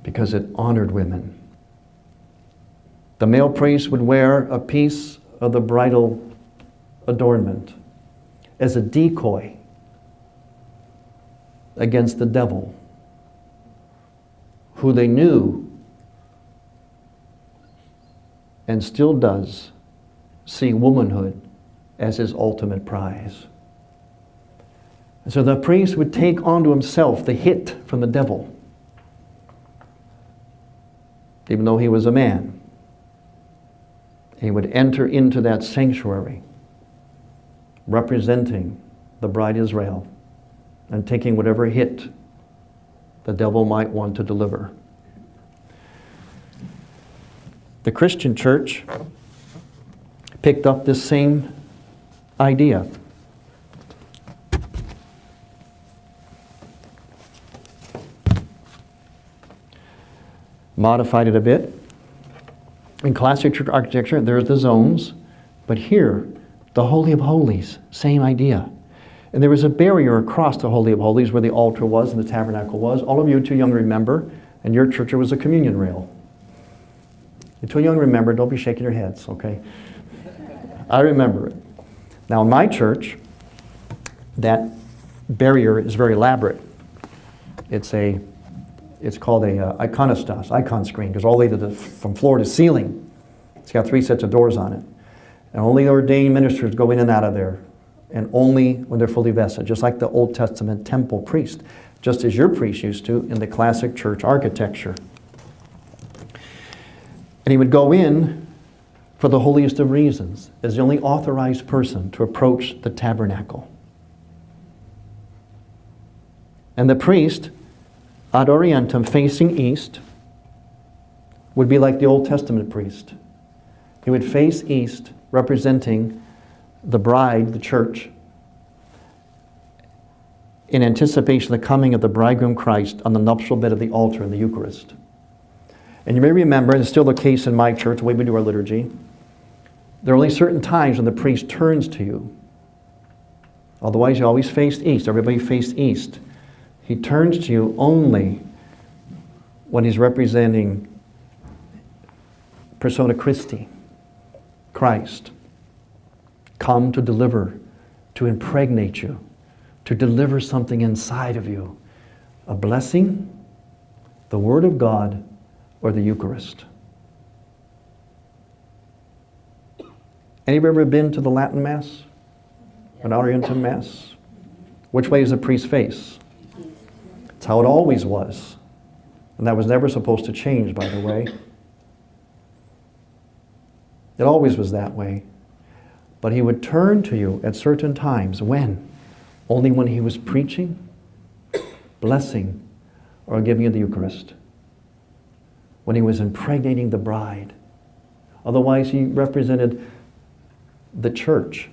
Because it honored women. The male priest would wear a piece of the bridal adornment as a decoy against the devil, who they knew and still does see womanhood as his ultimate prize. And so the priest would take onto himself the hit from the devil, even though he was a man. He would enter into that sanctuary representing the bride Israel and taking whatever hit the devil might want to deliver. The Christian church picked up this same idea. Modified it a bit. In classic church architecture, there's the zones, but here, the Holy of Holies, same idea. And there was a barrier across the Holy of Holies where the altar was and the tabernacle was. All of you too young to remember, and your church, there was a communion rail. You're too young to remember, don't be shaking your heads, okay? I remember it. Now in my church, that barrier is very elaborate. It's called a iconostas, icon screen, because all the way from floor to ceiling. It's got 3 sets of doors on it. And only ordained ministers go in and out of there, and only when they're fully vested, just like the Old Testament temple priest, just as your priest used to in the classic church architecture. And he would go in for the holiest of reasons, as the only authorized person to approach the tabernacle. And the priest, ad orientem, facing east, would be like the Old Testament priest. He would face east, representing the bride, the church, in anticipation of the coming of the bridegroom Christ on the nuptial bed of the altar in the Eucharist. And you may remember, and it's still the case in my church, the way we do our liturgy, there are only certain times when the priest turns to you. Otherwise, you always faced east. Everybody faced east. He turns to you only when he's representing persona Christi, Christ, come to deliver, to impregnate you, to deliver something inside of you, a blessing, the Word of God, or the Eucharist. Any of you ever been to the Latin Mass? An Orientem Mass? Which way does the priest face? It's how it always was. And that was never supposed to change, by the way. It always was that way. But he would turn to you at certain times. When? Only when he was preaching, blessing, or giving you the Eucharist. When he was impregnating the bride. Otherwise, he represented the church.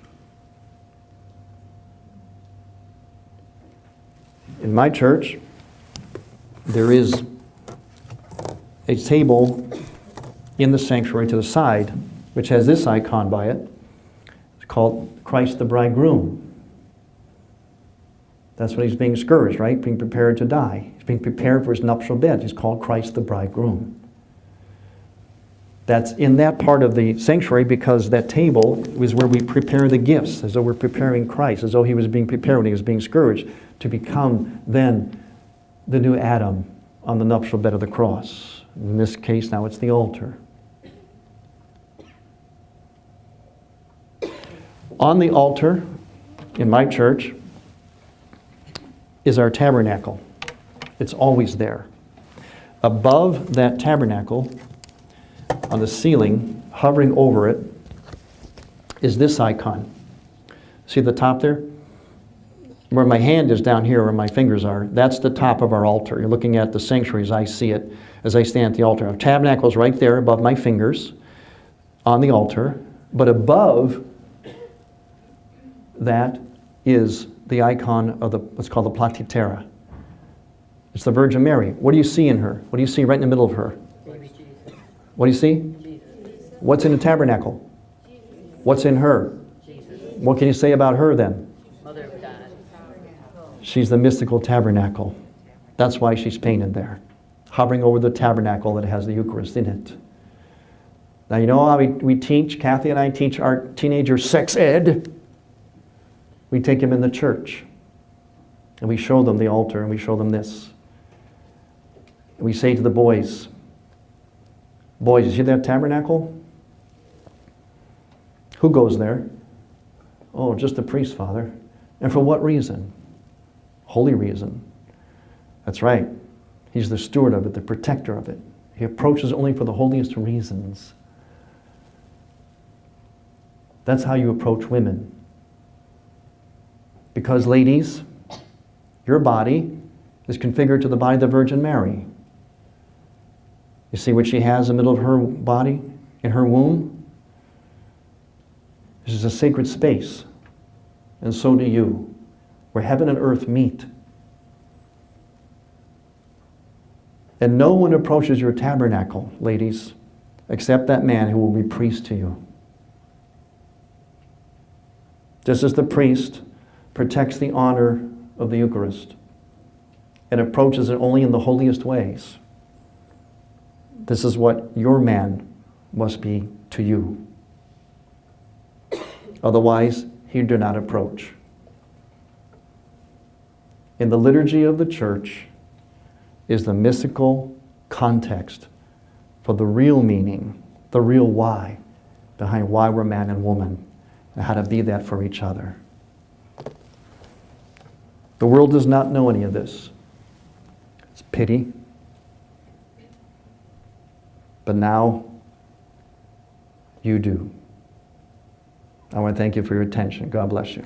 In my church, there is a table in the sanctuary to the side, which has this icon by it. It's called Christ the Bridegroom. That's when he's being scourged, right? Being prepared to die. He's being prepared for his nuptial bed. He's called Christ the Bridegroom. That's in that part of the sanctuary because that table was where we prepare the gifts, as though we're preparing Christ, as though he was being prepared when he was being scourged to become then the new Adam on the nuptial bed of the cross. In this case, now it's the altar. On the altar, in my church, is our tabernacle. It's always there. Above that tabernacle, on the ceiling, hovering over it, is this icon. See the top there? where my hand is down here, where my fingers are, that's the top of our altar. You're looking at the sanctuary as I see it, as I stand at the altar. Our tabernacle is right there above my fingers on the altar, but above that is the icon of what's called the platitera. It's the Virgin Mary. What do you see in her? What do you see right in the middle of her? Baby Jesus. What do you see? Jesus. What's in the tabernacle? What's in her? Jesus. What can you say about her then? Mother of God. She's the mystical tabernacle. That's why she's painted there, hovering over the tabernacle that has the Eucharist in it. Now, you know how we teach, Kathy and I teach our teenagers sex ed? We take them in the church, and we show them the altar, and we show them this. And we say to the boys, boys, you see that tabernacle? Who goes there? Oh, just the priest, Father. And for what reason? Holy reason. That's right. He's the steward of it, the protector of it. He approaches only for the holiest reasons. That's how you approach women. Because, ladies, your body is configured to the body of the Virgin Mary. You see what she has in the middle of her body, in her womb? This is a sacred space. And so do you, where heaven and earth meet. And no one approaches your tabernacle, ladies, except that man who will be priest to you. Just as the priest protects the honor of the Eucharist and approaches it only in the holiest ways, this is what your man must be to you. Otherwise, he do not approach. In the liturgy of the church is the mystical context for the real meaning, the real why, behind why we're man and woman, and how to be that for each other. The world does not know any of this. It's pity. But now, you do. I want to thank you for your attention. God bless you.